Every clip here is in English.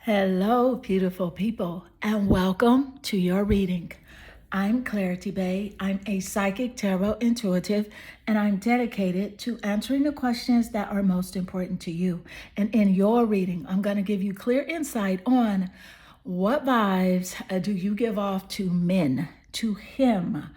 Hello, beautiful people, and welcome to your reading. I'm Clarity Bay. I'm a psychic tarot intuitive, and I'm dedicated to answering the questions that are most important to you. And in your reading, I'm going to give you clear insight on what vibes do you give off to men, to him?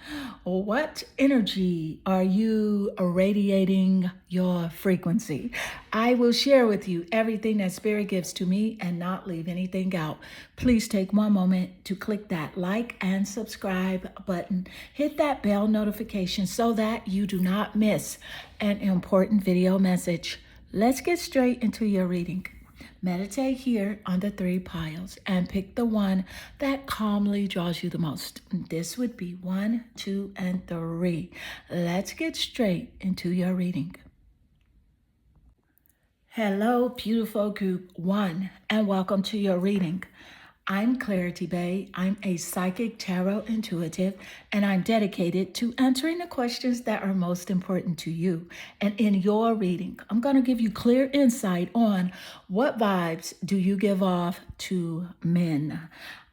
What energy are you irradiating your frequency? I will share with you everything that Spirit gives to me and not leave anything out. Please take one moment to click that like and subscribe button. Hit that bell notification so that you do not miss an important video message. Let's get straight into your reading. Meditate here on the three piles and pick the one that calmly draws you the most. This would be 1, 2, and 3. Let's get straight into your reading. Hello, beautiful group 1, and welcome to your reading. I'm Clarity Bay. I'm a psychic tarot intuitive, and I'm dedicated to answering the questions that are most important to you. And in your reading, I'm going to give you clear insight on what vibes do you give off to men.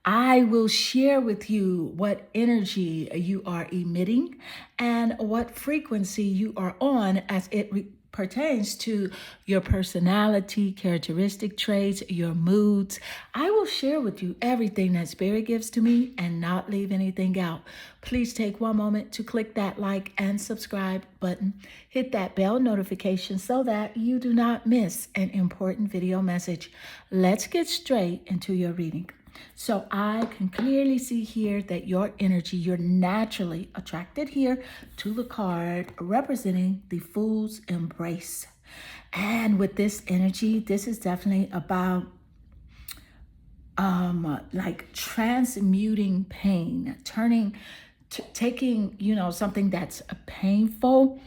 I will share with you what energy you are emitting and what frequency you are on as it pertains to your personality, characteristic traits, your moods. I will share with you everything that Spirit gives to me and not leave anything out. Please take one moment to click that like and subscribe button. Hit that bell notification so that you do not miss an important video message. Let's get straight into your reading. So I can clearly see here that your energy, you're naturally attracted here to the card representing the Fool's Embrace. And with this energy, this is definitely about like transmuting pain, taking, something that's a painful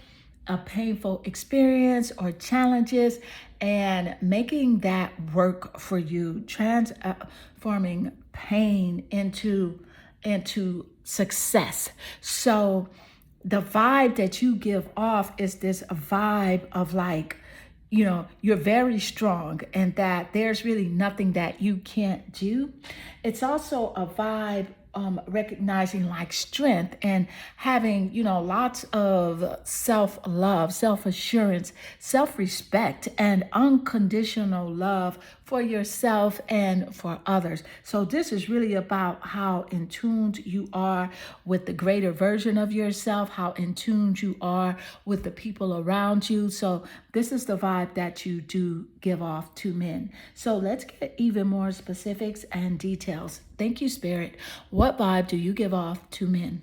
experience or challenges and making that work for you, transforming pain into success. So the vibe that you give off is this vibe of like, you're very strong and that there's really nothing that you can't do. It's also a vibe recognizing like strength and having, lots of self-love, self-assurance, self-respect, and unconditional love for yourself and for others. So this is really about how in tune you are with the greater version of yourself, how in tune you are with the people around you. So this is the vibe that you do give off to men. So let's get even more specifics and details. Thank you, Spirit. What vibe do you give off to men?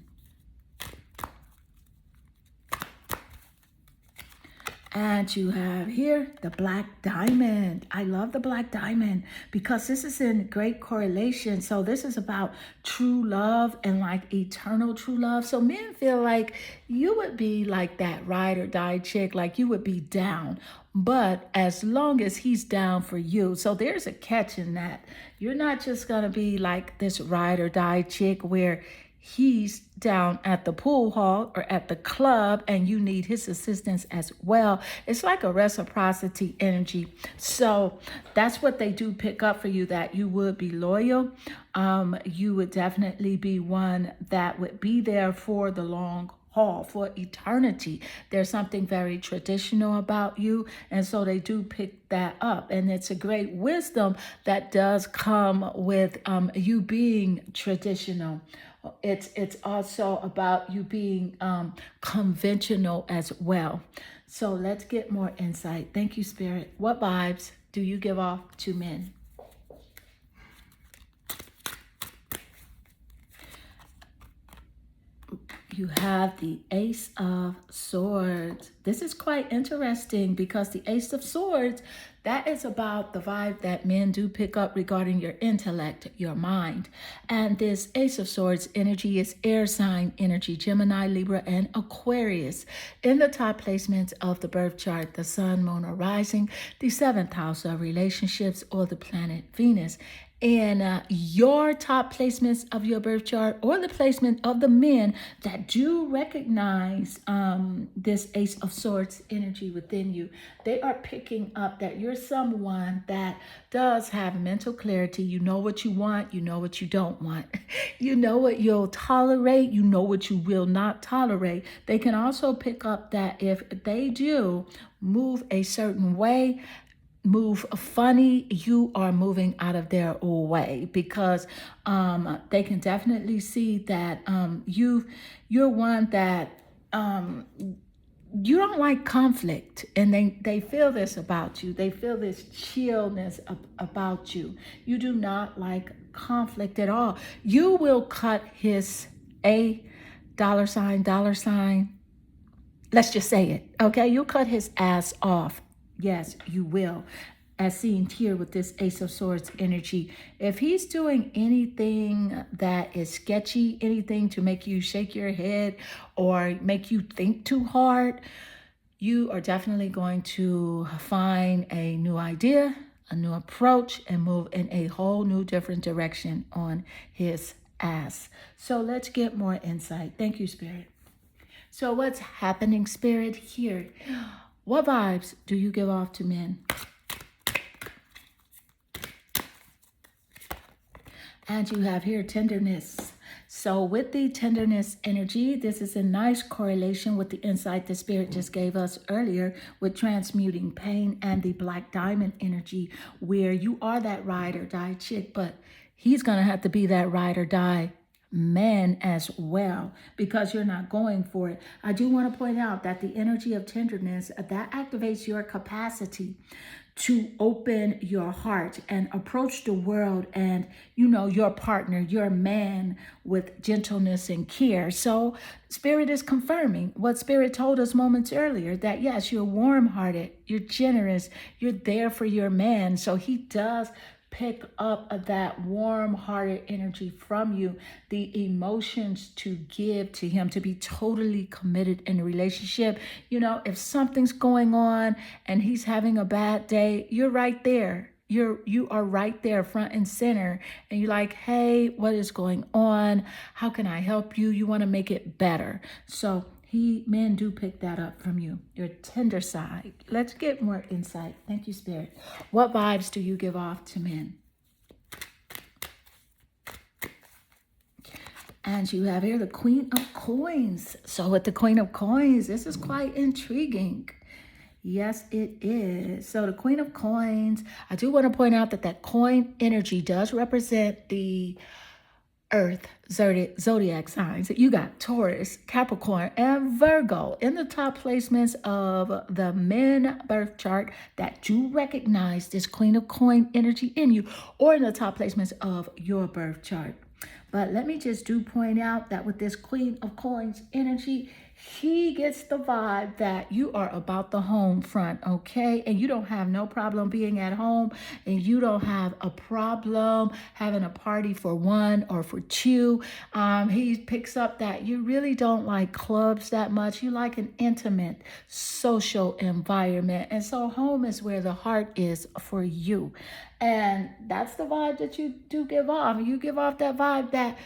And you have here the black diamond. I love the black diamond because this is in great correlation. So this is about true love and like eternal true love. So men feel like you would be like that ride or die chick, like you would be down. But as long as he's down for you. So there's a catch in that. You're not just going to be like this ride or die chick where he's down at the pool hall or at the club and you need his assistance as well. It's like a reciprocity energy. So that's what they do pick up for you, that you would be loyal. You would definitely be one that would be there for the long haul, for eternity. There's something very traditional about you, and so they do pick that up. And it's a great wisdom that does come with you being traditional. It's also about you being conventional as well. So let's get more insight. Thank you, Spirit. What vibes do you give off to men? You have the Ace of Swords. This is quite interesting because the Ace of Swords, that is about the vibe that men do pick up regarding your intellect, your mind. And this Ace of Swords energy is air sign energy, Gemini, Libra, and Aquarius. In the top placements of the birth chart, the sun, moon, or rising, the 7th house of relationships, or the planet Venus. in your top placements of your birth chart, or the placement of the men that do recognize this Ace of Swords energy within you. They are picking up that you're someone that does have mental clarity. You know what you want, you know what you don't want. You know what you'll tolerate, you know what you will not tolerate. They can also pick up that if they do move a certain way, move funny, you are moving out of their way, because they can definitely see that you're one that you don't like conflict, and they feel this about you. They feel this chillness about you. You do not like conflict at all. You will cut his a dollar sign, let's just say it, okay? You'll cut his ass off. Yes, you will. As seen here with this Ace of Swords energy, if he's doing anything that is sketchy, anything to make you shake your head or make you think too hard, you are definitely going to find a new idea, a new approach, and move in a whole new different direction on his ass. So let's get more insight. Thank you, Spirit. So what's happening, Spirit, here? What vibes do you give off to men? And you have here tenderness. So with the tenderness energy, this is a nice correlation with the insight the Spirit just gave us earlier with transmuting pain and the black diamond energy, where you are that ride or die chick, but he's going to have to be that ride or die man as well, because you're not going for it. I do want to point out that the energy of tenderness, that activates your capacity to open your heart and approach the world and, your partner, your man, with gentleness and care. So Spirit is confirming what Spirit told us moments earlier, that yes, you're warm-hearted, you're generous, you're there for your man. So he does pick up that warm-hearted energy from you, the emotions to give to him, to be totally committed in a relationship. If something's going on and he's having a bad day, you're right there. You are right there front and center, and you're like, hey, what is going on? How can I help you? You want to make it better. So men do pick that up from you, your tender side. Let's get more insight. Thank you, Spirit. What vibes do you give off to men? And you have here the Queen of Coins. So with the Queen of Coins, this is quite intriguing. Yes, it is. So the Queen of Coins, I do want to point out that coin energy does represent the Earth zodiac signs. You got Taurus, Capricorn, and Virgo in the top placements of the men birth chart that do recognize this Queen of Coin energy in you, or in the top placements of your birth chart. But let me just point out that with this Queen of Coins energy, he gets the vibe that you are about the home front, okay? And you don't have no problem being at home, and you don't have a problem having a party for one or for two. He picks up that you really don't like clubs that much. You like an intimate social environment. And so home is where the heart is for you. And that's the vibe that you do give off. You give off that vibe that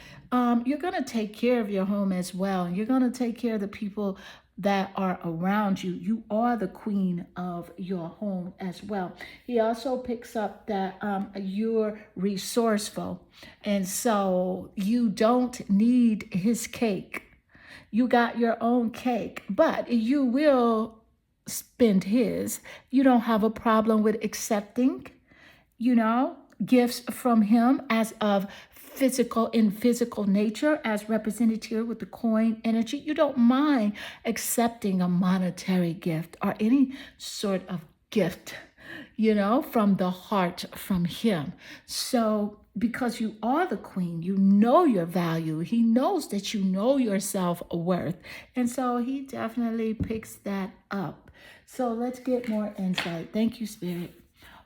you're going to take care of your home as well. You're going to take care of the people that are around you. You are the queen of your home as well. He also picks up that you're resourceful. And so you don't need his cake. You got your own cake, but you will spend his. You don't have a problem with accepting gifts from him as of physical nature, as represented here with the coin energy. You don't mind accepting a monetary gift or any sort of gift, from the heart from him. So because you are the queen, you know your value. He knows that you know your self-worth. And so he definitely picks that up. So let's get more insight. Thank you, Spirit.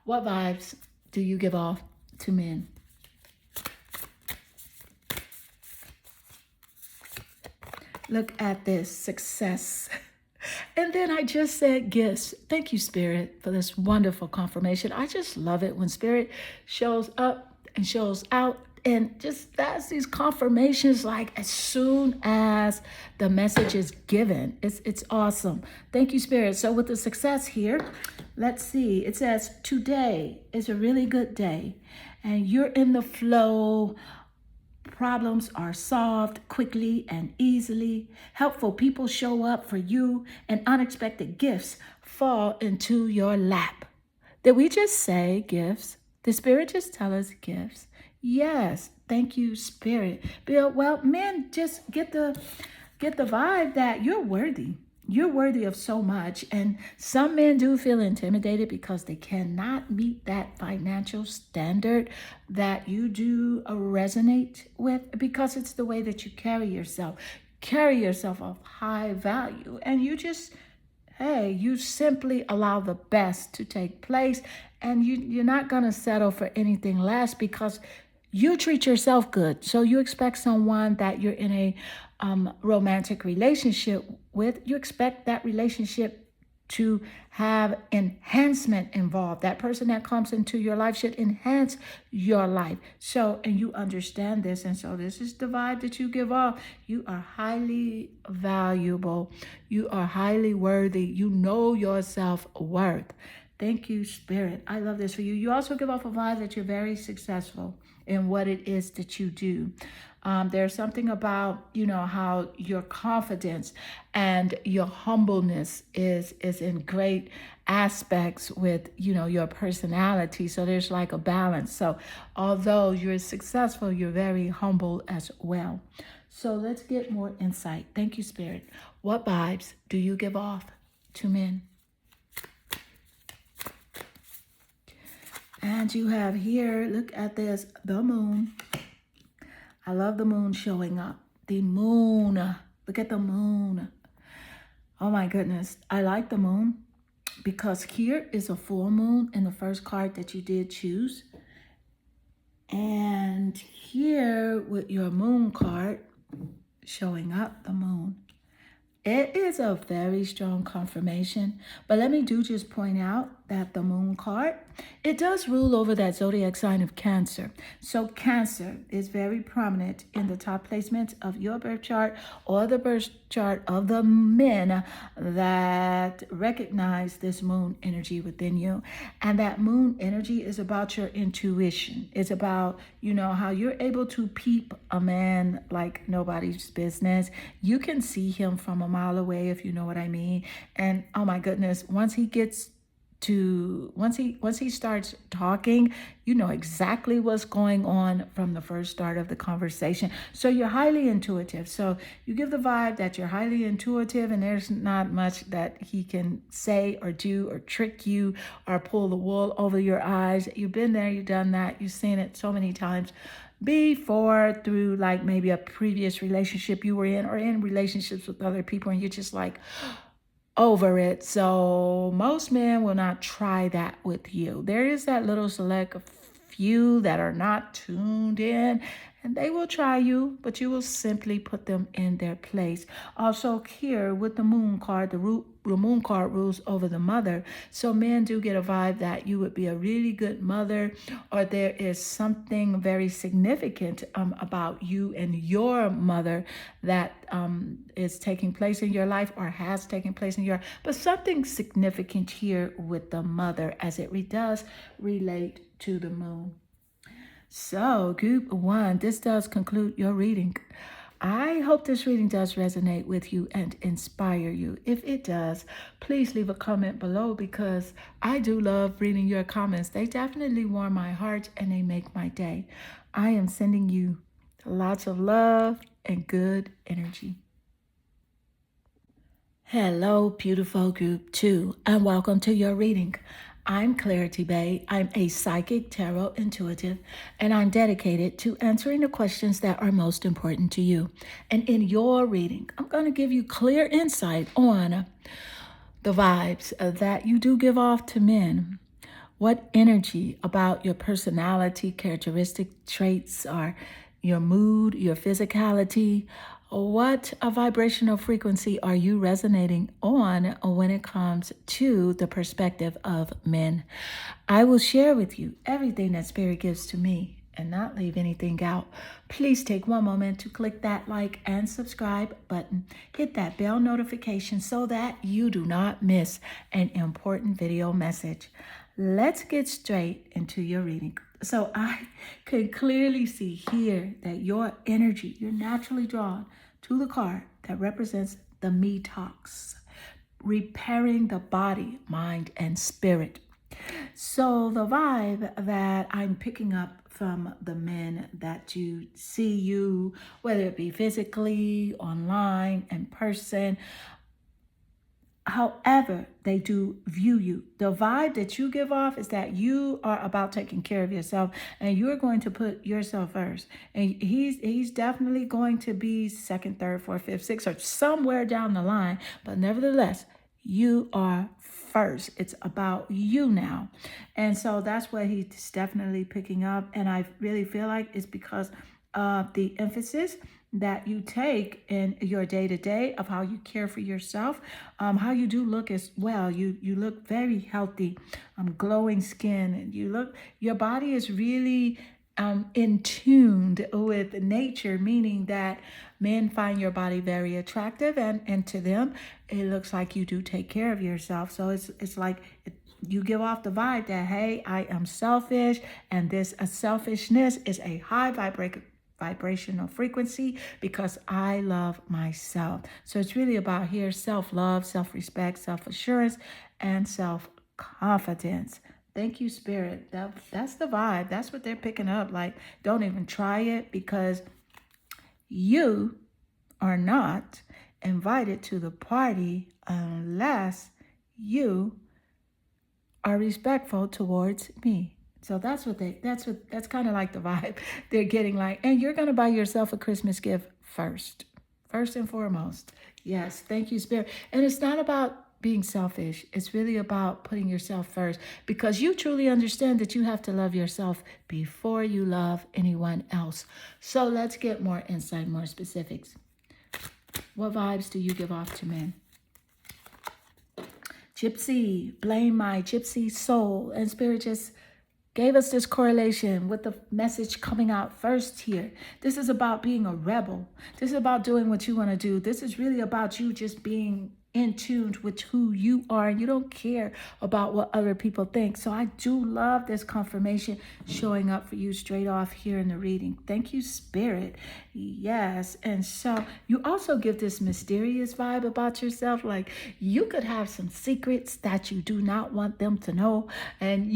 What vibes do you give off to men? Look at this, success. And then I just said gifts. Thank you, Spirit, for this wonderful confirmation. I just love it when Spirit shows up and shows out. And just that's these confirmations, like as soon as the message is given. It's awesome. Thank you, Spirit. So with the success here, let's see. It says today is a really good day and you're in the flow. Problems are solved quickly and easily. Helpful people show up for you and unexpected gifts fall into your lap. Did we just say gifts? Did Spirit just tell us gifts? Yes. Thank you, Spirit. Bill, well, men, just get the vibe that you're worthy. You're worthy of so much. And some men do feel intimidated because they cannot meet that financial standard that you do resonate with, because it's the way that you carry yourself. Carry yourself of high value. And you just, hey, you simply allow the best to take place. And you're not going to settle for anything less because you treat yourself good. So you expect someone that you're in a romantic relationship with, you expect that relationship to have enhancement involved. That person that comes into your life should enhance your life. So, and you understand this. And so this is the vibe that you give off. You are highly valuable. You are highly worthy. You know your self-worth. Thank you, Spirit. I love this for you. You also give off a vibe that you're very successful in what it is that you do. There's something about, how your confidence and your humbleness is in great aspects with, your personality. So there's like a balance. So although you're successful, you're very humble as well. So let's get more insight. Thank you, Spirit. What vibes do you give off to men? And you have here, look at this, the moon. I love the moon showing up. The moon. Look at the moon. Oh my goodness. I like the moon because here is a full moon in the first card that you did choose. And here with your moon card showing up, the moon. It is a very strong confirmation, but let me just point out that the moon card, it does rule over that zodiac sign of Cancer. So Cancer is very prominent in the top placements of your birth chart or the birth chart of the men that recognize this moon energy within you. And that moon energy is about your intuition. It's about, how you're able to peep a man like nobody's business. You can see him from a mile away, if you know what I mean. And oh my goodness, once he starts talking, you know exactly what's going on from the first start of the conversation. So you're highly intuitive. So you give the vibe that you're highly intuitive and there's not much that he can say or do or trick you or pull the wool over your eyes. You've been there, you've done that, you've seen it so many times before through like maybe a previous relationship you were in or in relationships with other people, and you're just like over it. So most men will not try that with you. There is that little select few that are not tuned in, and they will try you, but you will simply put them in their place. Also here with the moon card, the moon card rules over the mother. So men do get a vibe that you would be a really good mother, or there is something very significant about you and your mother that is taking place in your life or has taken place in your, but something significant here with the mother as it does relate to the moon. So group one, this does conclude your reading. I hope this reading does resonate with you and inspire you. If it does, please leave a comment below because I do love reading your comments. They definitely warm my heart and they make my day. I am sending you lots of love and good energy. Hello, beautiful group 2, and welcome to your reading. I'm Clarity Bay. I'm a psychic tarot intuitive, and I'm dedicated to answering the questions that are most important to you. And in your reading, I'm going to give you clear insight on the vibes that you do give off to men. What energy about your personality, characteristic traits, are your mood, your physicality, what a vibrational frequency are you resonating on when it comes to the perspective of men? I will share with you everything that Spirit gives to me and not leave anything out. Please take one moment to click that like and subscribe button. Hit that bell notification so that you do not miss an important video message. Let's get straight into your reading. So I can clearly see here that your energy, you're naturally drawn to the card that represents the me talks, repairing the body, mind, and spirit. So the vibe that I'm picking up from the men that you see you, whether it be physically, online, in person, however they do view you, the vibe that you give off is that you are about taking care of yourself and you're going to put yourself first. And he's definitely going to be second, third, fourth, fifth, sixth, or somewhere down the line. But nevertheless, you are first. It's about you now. And so that's what he's definitely picking up. And I really feel like it's because of the emphasis that you take in your day-to-day of how you care for yourself, how you do look as well. You look very healthy, glowing skin, and your body is really in tuned with nature, meaning that men find your body very attractive, and to them, it looks like you do take care of yourself. So it's like you give off the vibe that, hey, I am selfish, and this selfishness is a high vibrational frequency because I love myself. So it's really about here self-love, self-respect, self-assurance, and self-confidence. Thank you, Spirit. That's the vibe. That's what they're picking up. Like, don't even try it because you are not invited to the party unless you are respectful towards me. So that's kind of like the vibe they're getting, like, and you're going to buy yourself a Christmas gift first and foremost. Yes. Thank you, Spirit. And it's not about being selfish. It's really about putting yourself first because you truly understand that you have to love yourself before you love anyone else. So let's get more insight, more specifics. What vibes do you give off to men? Gypsy, blame my gypsy soul. And Spirit just gave us this correlation with the message coming out first here. This is about being a rebel. This is about doing what you want to do. This is really about you just being in tune with who you are. You don't care about what other people think. So I do love this confirmation showing up for you straight off here in the reading. Thank you, Spirit. Yes. And so you also give this mysterious vibe about yourself. Like you could have some secrets that you do not want them to know. And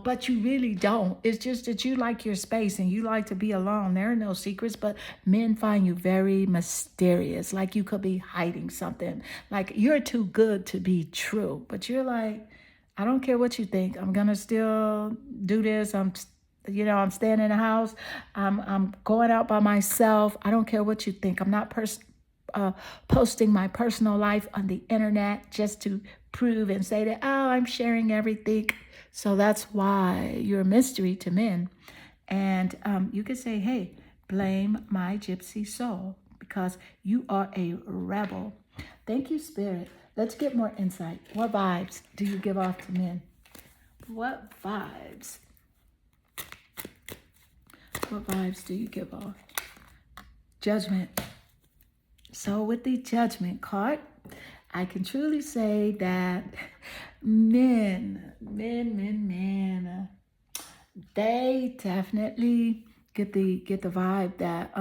but you really don't. It's just that you like your space and you like to be alone. There are no secrets, but men find you very mysterious. Like you could be hiding something. Like you're too good to be true, but you're like, I don't care what you think. I'm going to still do this. I'm staying in the house. I'm going out by myself. I don't care what you think. I'm not posting my personal life on the internet just to prove and say that, oh, I'm sharing everything. So that's why you're a mystery to men. And you could say, hey, blame my gypsy soul because you are a rebel. Thank you, Spirit. Let's get more insight. What vibes do you give off to men? What vibes? What vibes do you give off? Judgment. So with the Judgment card, I can truly say that men, they definitely get the vibe that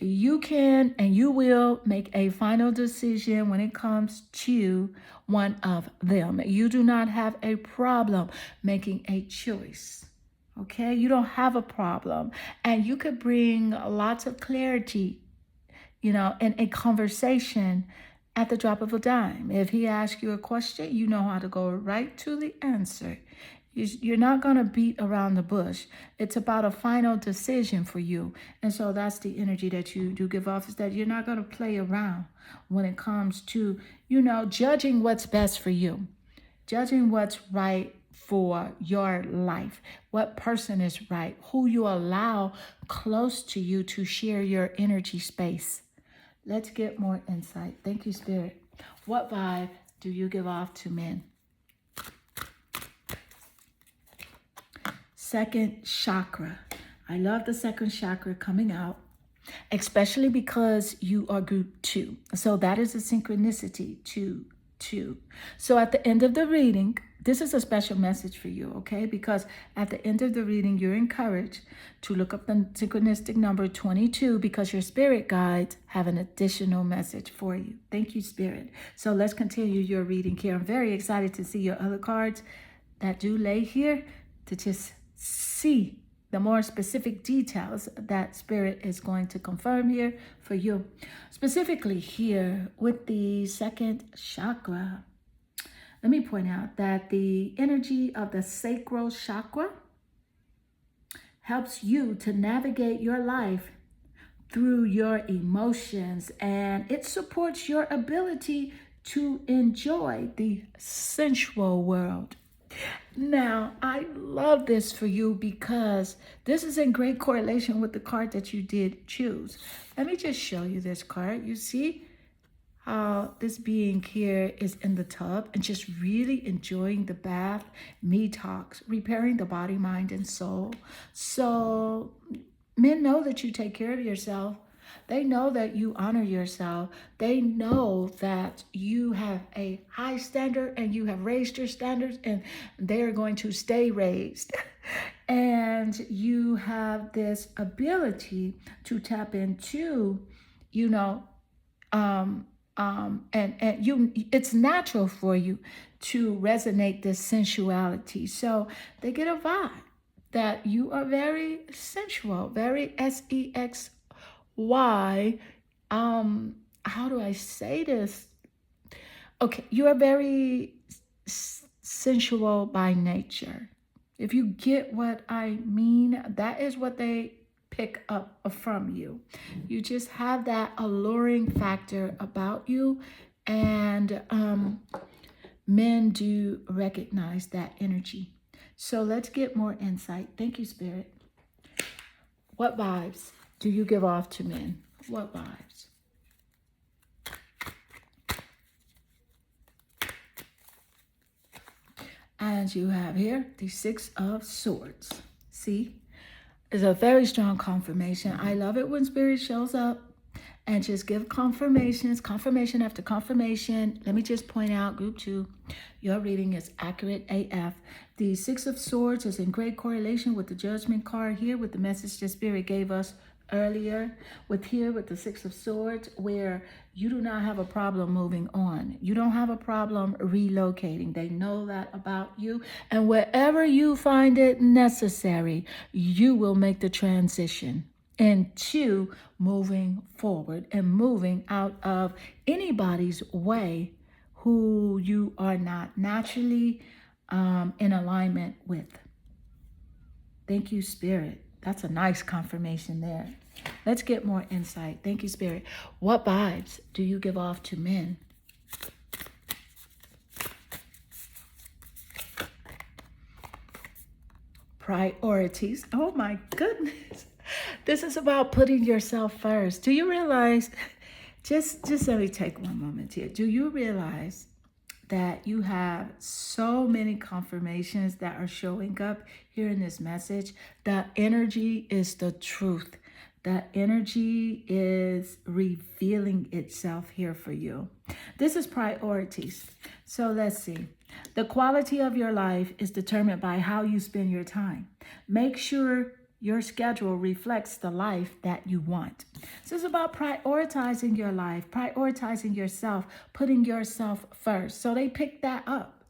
you can and you will make a final decision when it comes to one of them. You do not have a problem making a choice. Okay, you don't have a problem, and you could bring lots of clarity, in a conversation at the drop of a dime. If he asks you a question, you know how to go right to the answer. You're not going to beat around the bush. It's about a final decision for you. And so that's the energy that you do give off, is that you're not going to play around when it comes to, judging what's best for you, judging what's right for your life, what person is right, who you allow close to you to share your energy space. Let's get more insight. Thank you, Spirit. What vibe do you give off to men? Second chakra. I love the second chakra coming out, especially because you are group 2. So that is a synchronicity, 2, 2. So at the end of the reading, this is a special message for you, okay? Because at the end of the reading, you're encouraged to look up the synchronistic number 22 because your spirit guides have an additional message for you. Thank you, Spirit. So let's continue your reading here. I'm very excited to see your other cards that do lay here to just see the more specific details that Spirit is going to confirm here for you. Specifically here with the second chakra, let me point out that the energy of the sacral chakra helps you to navigate your life through your emotions, and it supports your ability to enjoy the sensual world. Now, I love this for you because this is in great correlation with the card that you did choose. Let me just show you this card. You see how this being here is in the tub and just really enjoying the bath, detox, repairing the body, mind, and soul. So men know that you take care of yourself. They know that you honor yourself. They know that you have a high standard and you have raised your standards and they are going to stay raised. And you have this ability to tap into, and you, it's natural for you to resonate this sensuality. So they get a vibe that you are very sensual, very SEX. Why? How do I say this? Okay, you are very sensual by nature. If you get what I mean, that is what they pick up from you. You just have that alluring factor about you, and men do recognize that energy. So let's get more insight. Thank you, Spirit. What vibes do you give off to men? What vibes? And you have here the Six of Swords. See? It's a very strong confirmation. I love it when Spirit shows up and just give confirmations, confirmation after confirmation. Let me just point out, group 2, your reading is accurate AF. The Six of Swords is in great correlation with the Judgment card here, with the message that Spirit gave us earlier, with the Six of Swords, where you do not have a problem moving on. You don't have a problem relocating. They know that about you. And wherever you find it necessary, you will make the transition into moving forward and moving out of anybody's way who you are not naturally in alignment with. Thank you, Spirit. That's a nice confirmation there. Let's get more insight. Thank you, Spirit. What vibes do you give off to men? Priorities. Oh my goodness. This is about putting yourself first. Do you realize, just let me take one moment here. Do you realize that you have so many confirmations that are showing up here in this message? The energy is the truth. That energy is revealing itself here for you. This is priorities. So let's see. The quality of your life is determined by how you spend your time. Make sure your schedule reflects the life that you want. This is about prioritizing your life, prioritizing yourself, putting yourself first. So they pick that up.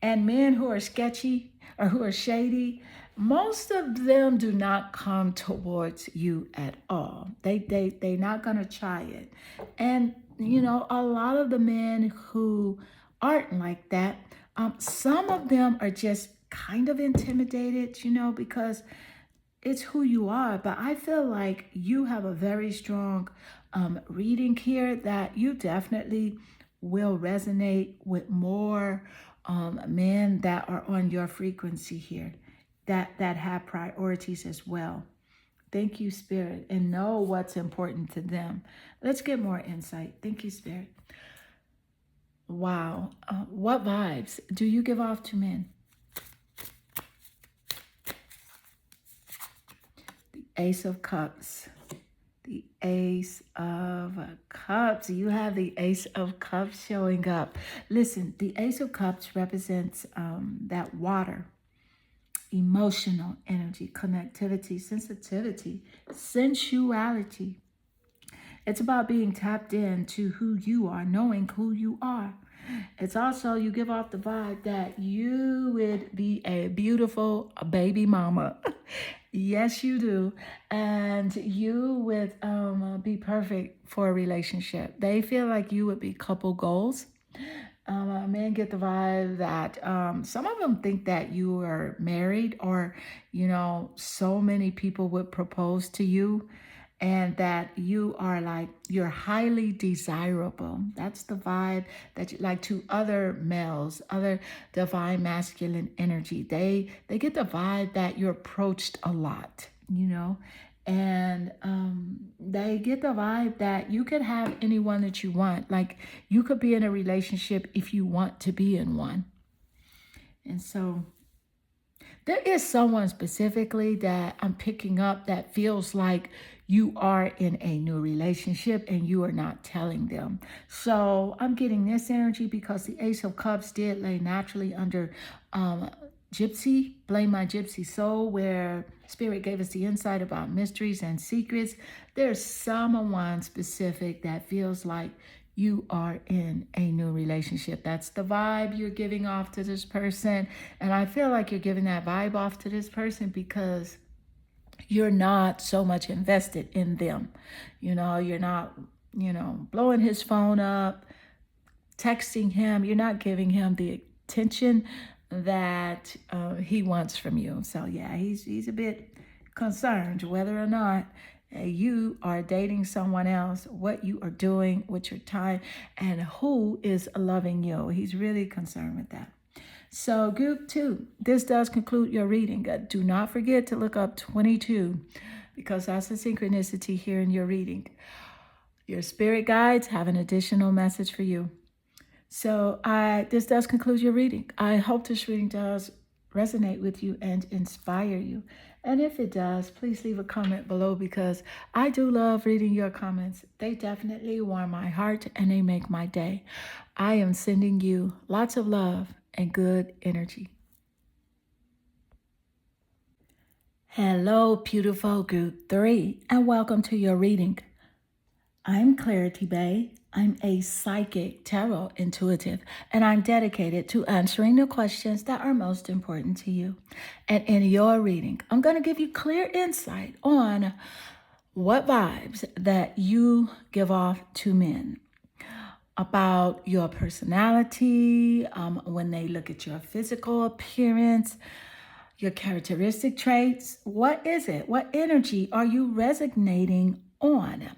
And men who are sketchy or who are shady, most of them do not come towards you at all. They're not going to try it. And, a lot of the men who aren't like that, some of them are just kind of intimidated, because it's who you are. But I feel like you have a very strong reading here that you definitely will resonate with more men that are on your frequency here, that have priorities as well. Thank you, Spirit, and know what's important to them. Let's get more insight. Thank you, Spirit. Wow. What vibes do you give off to men? The Ace of Cups. The Ace of Cups. You have the Ace of Cups showing up. Listen, the Ace of Cups represents that water, emotional energy, connectivity, sensitivity, sensuality. It's about being tapped into who you are, knowing who you are. It's also, you give off the vibe that you would be a beautiful baby mama. Yes, you do. And you would be perfect for a relationship. They feel like you would be couple goals. Men get the vibe that some of them think that you are married, or, so many people would propose to you, and that you are like, you're highly desirable. That's the vibe that you like to other males, other divine masculine energy. They get the vibe that you're approached a lot, and they get the vibe that you could have anyone that you want. Like, you could be in a relationship if you want to be in one. And so there is someone specifically that I'm picking up that feels like you are in a new relationship and you are not telling them. So I'm getting this energy because the Ace of Cups did lay naturally under Gypsy, Blame My Gypsy Soul, where Spirit gave us the insight about mysteries and secrets. There's someone specific that feels like you are in a new relationship. That's the vibe you're giving off to this person. And I feel like you're giving that vibe off to this person because you're not so much invested in them. You're not, blowing his phone up, texting him. You're not giving him the attention that he wants from you. So yeah, he's a bit concerned whether or not you are dating someone else, what you are doing with your time, and who is loving you. He's really concerned with that. So group 2, this does conclude your reading. Do not forget to look up 22, because that's a synchronicity here in your reading. Your spirit guides have an additional message for you. So this does conclude your reading. I hope this reading does resonate with you and inspire you. And if it does, please leave a comment below, because I do love reading your comments. They definitely warm my heart and they make my day. I am sending you lots of love and good energy. Hello, beautiful group 3, and welcome to your reading. I'm Clarity Bay. I'm a psychic tarot intuitive, and I'm dedicated to answering the questions that are most important to you. And in your reading, I'm going to give you clear insight on what vibes that you give off to men, about your personality, when they look at your physical appearance, your characteristic traits. What is it? What energy are you resonating on?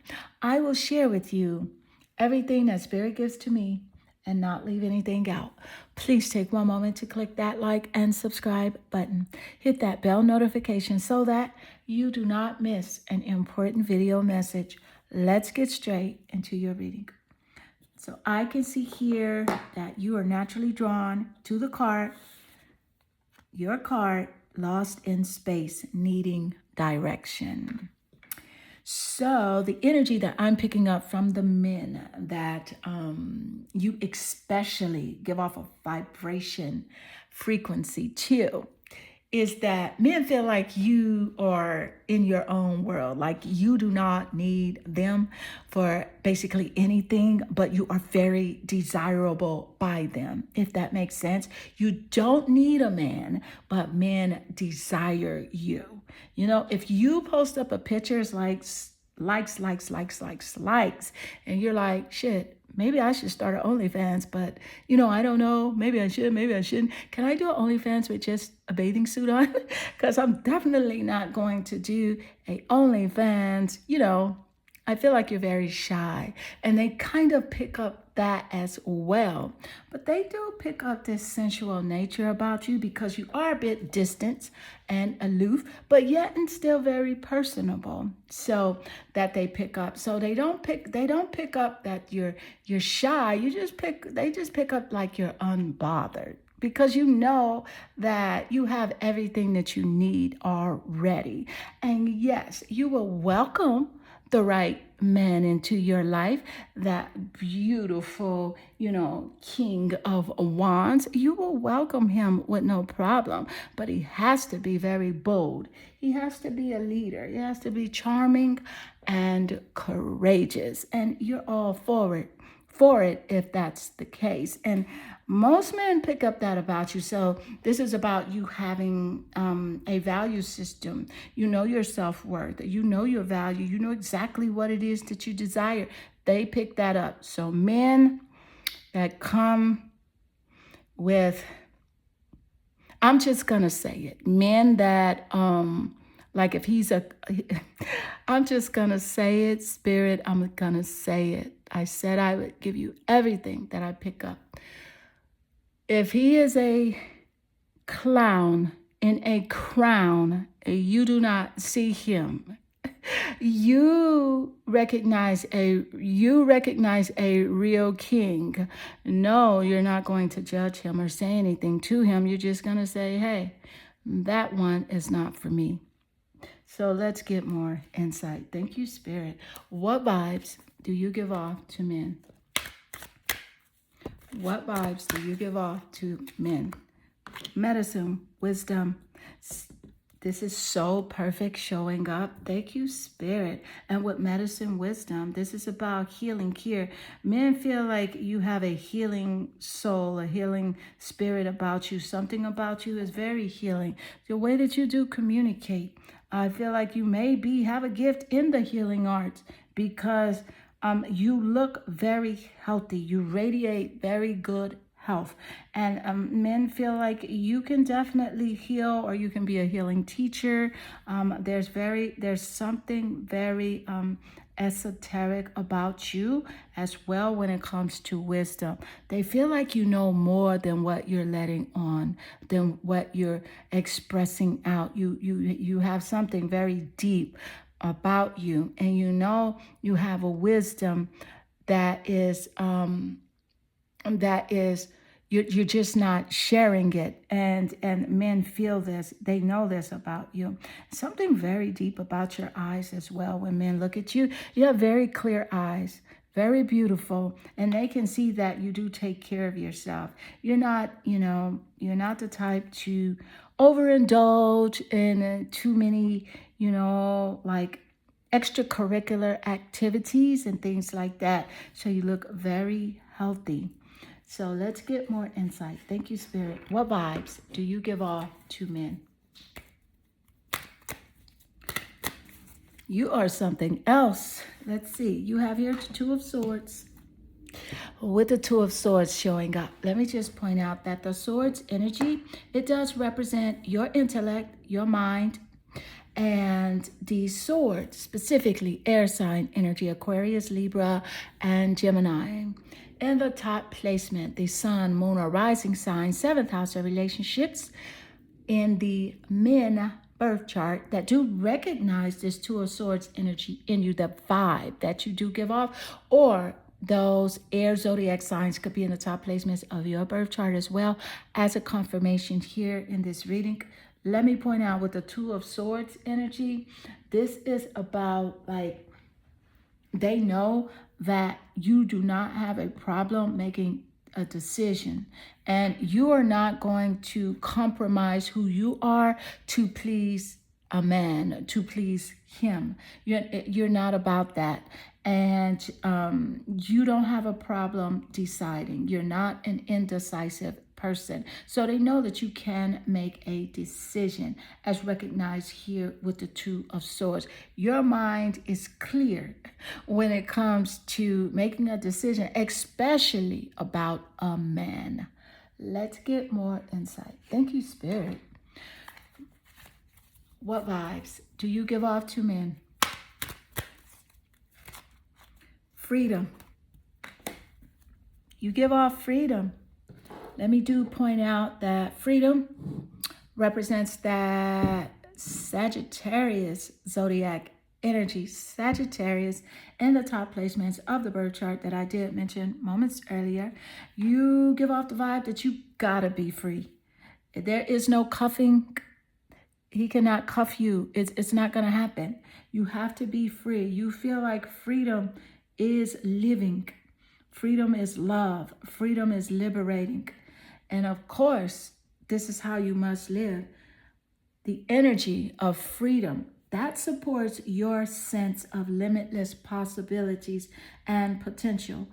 I will share with you everything that Spirit gives to me and not leave anything out. Please take one moment to click that like and subscribe button. Hit that bell notification so that you do not miss an important video message. Let's get straight into your reading. So I can see here that you are naturally drawn to the card. Your card, Lost in Space, Needing Direction. So the energy that I'm picking up from the men that you especially give off a vibration frequency to is that men feel like you are in your own world, like you do not need them for basically anything, but you are very desirable by them, if that makes sense. You don't need a man, but men desire you. If you post up a picture, it's like likes, and you're like, shit, maybe I should start an OnlyFans, but I don't know. Maybe I should, maybe I shouldn't. Can I do an OnlyFans with just a bathing suit on? Because I'm definitely not going to do a OnlyFans. I feel like you're very shy, and they kind of pick up that as well. But they do pick up this sensual nature about you because you are a bit distant and aloof, but yet and still very personable. So that they pick up. So they don't pick up that you're shy. They just pick up like you're unbothered. because you know that you have everything that you need already. And yes, you will welcome the right man into your life, that beautiful, king of wands. You will welcome him with no problem, but he has to be very bold. He has to be a leader. He has to be charming and courageous. And you're all for it if that's the case. And most men pick up that about you. So this is about you having a value system. You know your self-worth. You know your value. You know exactly what it is that you desire. They pick that up. So men that come with, I'm just going to say it, men that, like if he's I'm just going to say it, Spirit, I'm going to say it. I said I would give you everything that I pick up. If he is a clown in a crown, you do not see him. You recognize a real king. No, you're not going to judge him or say anything to him. You're just going to say, hey, that one is not for me. So let's get more insight. Thank you, Spirit. What vibes do you give off to men? What vibes do you give off to men? Medicine, wisdom. This is so perfect showing up. Thank you, Spirit. And with medicine, wisdom, this is about healing here. Men feel like you have a healing soul, a healing spirit about you. Something about you is very healing. The way that you do communicate. I feel like you have a gift in the healing arts, because you look very healthy. You radiate very good health. And men feel like you can definitely heal, or you can be a healing teacher. There's something very esoteric about you as well when it comes to wisdom. They feel like you know more than what you're letting on, than what you're expressing out. You have something very deep about you, and you have a wisdom that is you're just not sharing it, and men feel this. They know this about you. Something very deep about your eyes as well. When men look at you, you have very clear eyes, very beautiful, and they can see that you do take care of yourself. You're not the type to overindulge in too many, like extracurricular activities and things like that. So you look very healthy. So let's get more insight. Thank you, Spirit. What vibes do you give off to men? You are something else. Let's see. You have here the Two of Swords. With the Two of Swords showing up, let me just point out that the Swords energy, it does represent your intellect, your mind, and the sword, specifically air sign energy, Aquarius, Libra, and Gemini. In the top placement, the sun, moon, or rising sign, 7th house of relationships, in the men birth chart that do recognize this Two of Swords energy in you, the vibe that you do give off, or those air zodiac signs could be in the top placements of your birth chart as well as a confirmation here in this reading. Let me point out with the Two of Swords energy, this is about like, they know that you do not have a problem making a decision, and you are not going to compromise who you are to please a man, to please him. You're not about that. And you don't have a problem deciding. You're not an indecisive person. So they know that you can make a decision, as recognized here with the Two of Swords. Your mind is clear when it comes to making a decision, especially about a man. Let's get more insight. Thank you, Spirit. What vibes do you give off to men? Freedom. You give off freedom. Let me point out that freedom represents that Sagittarius zodiac energy. Sagittarius in the top placements of the birth chart that I did mention moments earlier. You give off the vibe that you gotta be free. There is no cuffing. He cannot cuff you. It's not going to happen. You have to be free. You feel like freedom is living. Freedom is love. Freedom is liberating. And of course, this is how you must live. The energy of freedom that supports your sense of limitless possibilities and potential,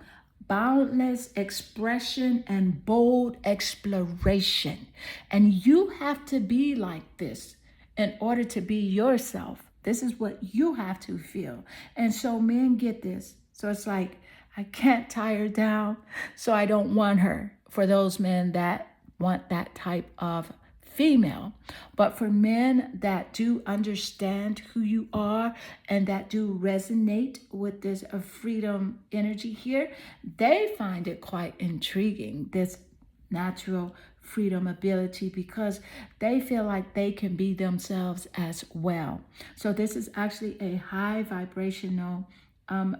boundless expression, and bold exploration. And you have to be like this in order to be yourself. This is what you have to feel. And so men get this. So it's like, I can't tie her down, so I don't want her. For those men that want that type of female. But for men that do understand who you are and that do resonate with this freedom energy here, they find it quite intriguing, this natural freedom ability, because they feel like they can be themselves as well. So this is actually a high vibrational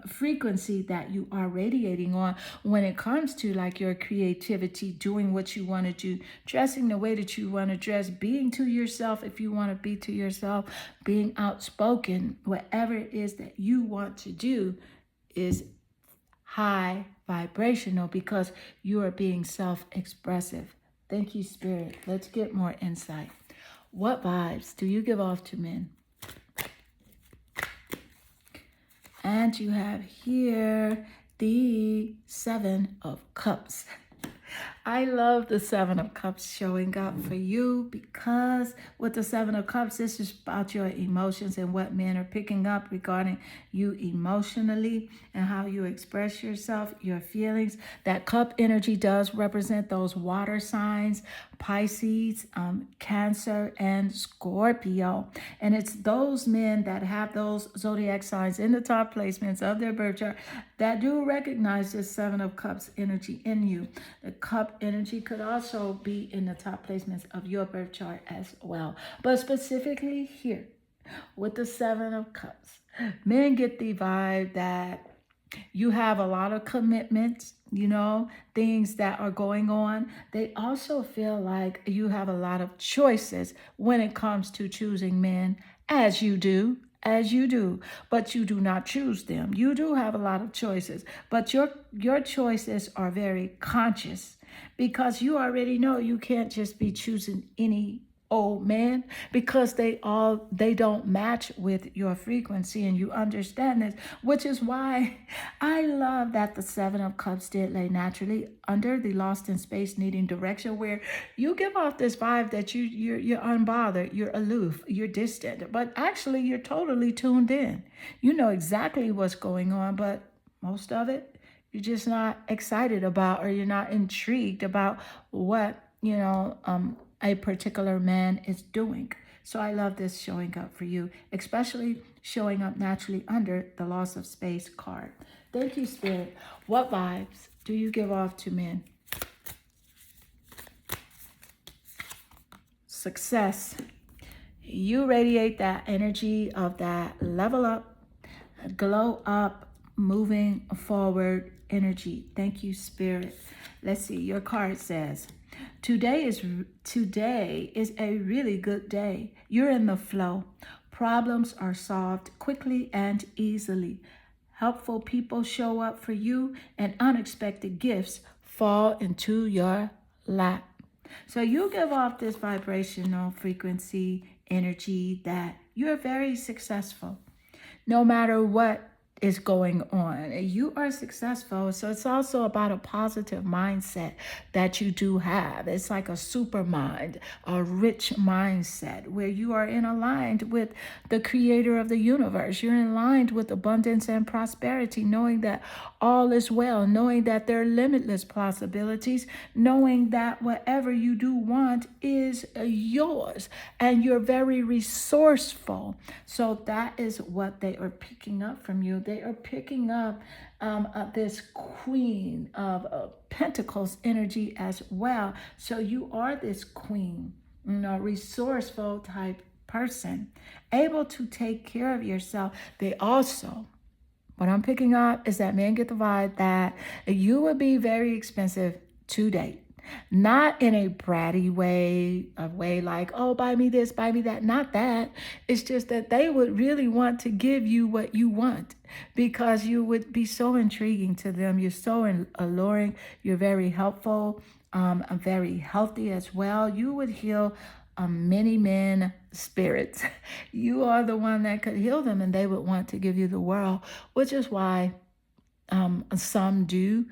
frequency that you are radiating on when it comes to like your creativity, doing what you want to do, dressing the way that you want to dress, being to yourself if you want to be to yourself, being outspoken, whatever it is that you want to do is high vibrational because you are being self-expressive. Thank you, Spirit. Let's get more insight. What vibes do you give off to men? And you have here the Seven of Cups. I love the Seven of Cups showing up for you because with the Seven of Cups, this is about your emotions and what men are picking up regarding you emotionally and how you express yourself, your feelings. That cup energy does represent those water signs, Pisces, Cancer, and Scorpio. And it's those men that have those zodiac signs in the top placements of their birth chart that do recognize this Seven of Cups energy in you. The cup energy could also be in the top placements of your birth chart as well. But specifically here with the Seven of Cups, men get the vibe that you have a lot of commitments, things that are going on. They also feel like you have a lot of choices when it comes to choosing men, as you do, but you do not choose them. You do have a lot of choices, but your choices are very conscious because you already know you can't just be choosing any old man because they don't match with your frequency, and you understand this, which is why I love that the Seven of Cups did lay naturally under the lost in space needing direction, where you give off this vibe that you're unbothered, you're aloof, you're distant, but actually you're totally tuned in. You know exactly what's going on, but most of it you're just not excited about, or you're not intrigued about what a particular man is doing. So I love this showing up for you, especially showing up naturally under the loss of space card. Thank you, Spirit. What vibes do you give off to men? Success. You radiate that energy of that level up, glow up, moving forward energy. Thank you, Spirit. Let's see. Your card says, Today is a really good day. You're in the flow. Problems are solved quickly and easily. Helpful people show up for you, and unexpected gifts fall into your lap. So you give off this vibrational frequency energy that you're very successful. No matter what is going on, you are successful. So it's also about a positive mindset that you do have. It's like a super mind, a rich mindset where you are in aligned with the creator of the universe. You're in line with abundance and prosperity, knowing that all is well, knowing that there are limitless possibilities, knowing that whatever you do want is yours, and you're very resourceful. So that is what they are picking up from you. They are picking up this Queen of Pentacles energy as well. So you are this queen, resourceful type person, able to take care of yourself. They also, what I'm picking up is that men get the vibe that you would be very expensive to date. Not in a bratty way, a way like, oh, buy me this, buy me that. Not that. It's just that they would really want to give you what you want because you would be so intriguing to them. You're so alluring. You're very helpful, very healthy as well. You would heal many men spirits. You are the one that could heal them, and they would want to give you the world, which is why some do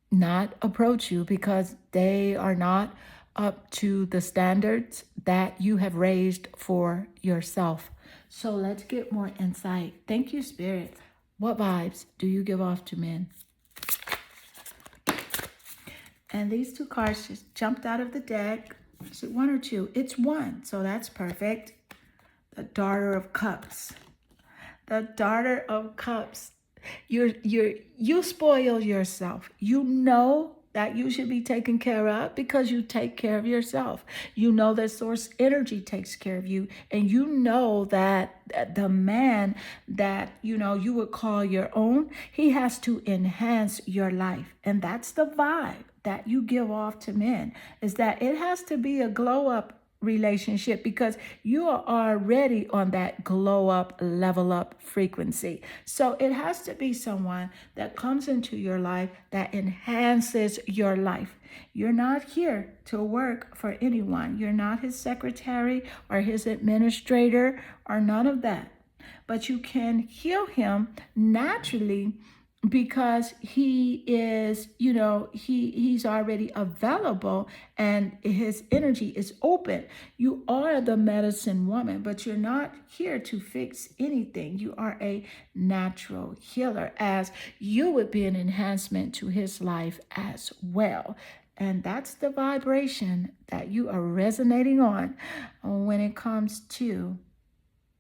not approach you because they are not up to the standards that you have raised for yourself. So let's get more insight. Thank you, Spirit. What vibes do you give off to men? And these two cards just jumped out of the deck. Is it one or two? It's one, so that's perfect. The Daughter of Cups. The Daughter of Cups. You spoil yourself. You know that you should be taken care of because you take care of yourself. You know that source energy takes care of you. And you know that the man that, you would call your own, he has to enhance your life. And that's the vibe that you give off to men, is that it has to be a glow up relationship because you are already on that glow up, level up frequency. So it has to be someone that comes into your life that enhances your life. You're not here to work for anyone. You're not his secretary or his administrator or none of that. But you can heal him naturally because he is, he's already available and his energy is open. You are the medicine woman, but you're not here to fix anything. You are a natural healer, as you would be an enhancement to his life as well. And that's the vibration that you are resonating on when it comes to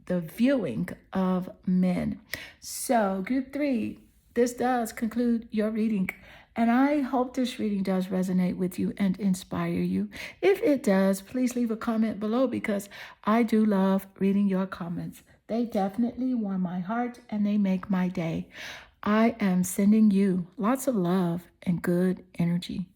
the viewing of men. So group 3, this does conclude your reading, and I hope this reading does resonate with you and inspire you. If it does, please leave a comment below because I do love reading your comments. They definitely warm my heart and they make my day. I am sending you lots of love and good energy.